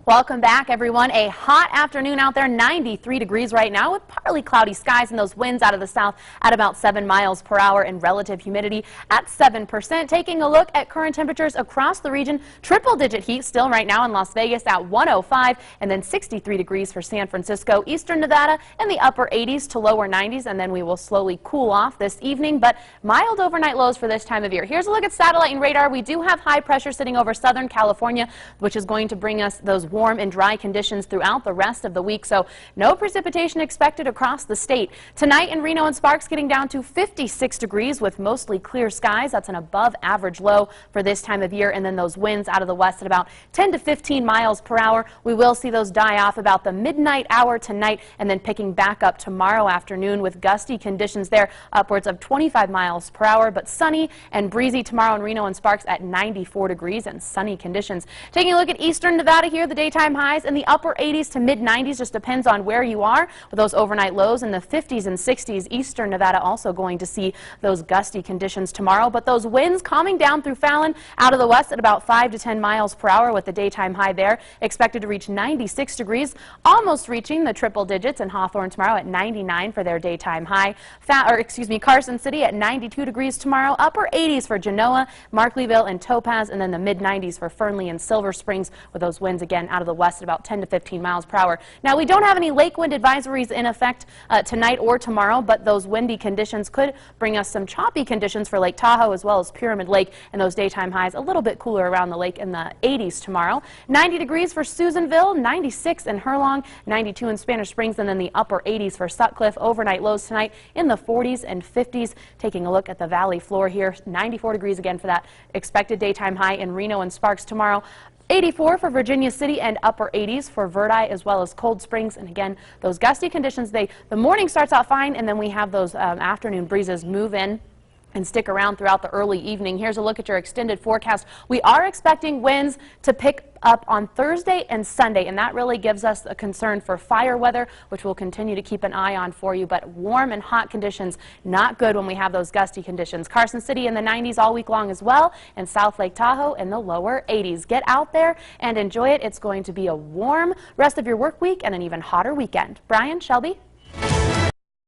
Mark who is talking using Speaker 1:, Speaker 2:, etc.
Speaker 1: Welcome back, everyone. A hot afternoon out there, 93 degrees right now with partly cloudy skies and those winds out of the south at about 7 miles per hour and relative humidity at 7%. Taking a look at current temperatures across the region, triple-digit heat still right now in Las Vegas at 105 and then 63 degrees for San Francisco, eastern Nevada in the upper 80s to lower 90s, and then we will slowly cool off this evening, but mild overnight lows for this time of year. Here's a look at satellite and radar. We do have high pressure sitting over Southern California, which is going to bring us those warm and dry conditions throughout the rest of the week, so no precipitation expected across the state. Tonight in Reno and Sparks getting down to 56 degrees with mostly clear skies. That's an above average low for this time of year, and then those winds out of the west at about 10 to 15 miles per hour. We will see those die off about the midnight hour tonight and then picking back up tomorrow afternoon with gusty conditions there upwards of 25 miles per hour, but sunny and breezy tomorrow in Reno and Sparks at 94 degrees and sunny conditions. Taking a look at eastern Nevada here, the daytime highs in the upper 80s to mid 90s, just depends on where you are, with those overnight lows in the 50s and 60s. Eastern Nevada also going to see those gusty conditions tomorrow, but those winds calming down through Fallon out of the west at about 5 to 10 miles per hour with the daytime high there expected to reach 96 degrees, almost reaching the triple digits in Hawthorne tomorrow at 99 for their daytime high. Carson City at 92 degrees tomorrow, upper 80s for Genoa, Markleeville and Topaz, and then the mid 90s for Fernley and Silver Springs with those winds again out of the west at about 10 to 15 miles per hour. Now, we don't have any lake wind advisories in effect tonight or tomorrow, but those windy conditions could bring us some choppy conditions for Lake Tahoe as well as Pyramid Lake, and those daytime highs a little bit cooler around the lake in the 80s tomorrow. 90 degrees for Susanville, 96 in Herlong, 92 in Spanish Springs, and then the upper 80s for Sutcliffe. Overnight lows tonight in the 40s and 50s. Taking a look at the valley floor here, 94 degrees again for that expected daytime high in Reno and Sparks tomorrow. 84 for Virginia City and upper 80s for Verdi as well as Cold Springs. And again, those gusty conditions, the morning starts out fine, and then we have those afternoon breezes move in and stick around throughout the early evening. Here's a look at your extended forecast. We are expecting winds to pick up on Thursday and Sunday, and that really gives us a concern for fire weather, which we'll continue to keep an eye on for you. But warm and hot conditions, not good when we have those gusty conditions. Carson City in the 90s all week long as well, and South Lake Tahoe in the lower 80s. Get out there and enjoy it. It's going to be a warm rest of your work week and an even hotter weekend. Brian, Shelby?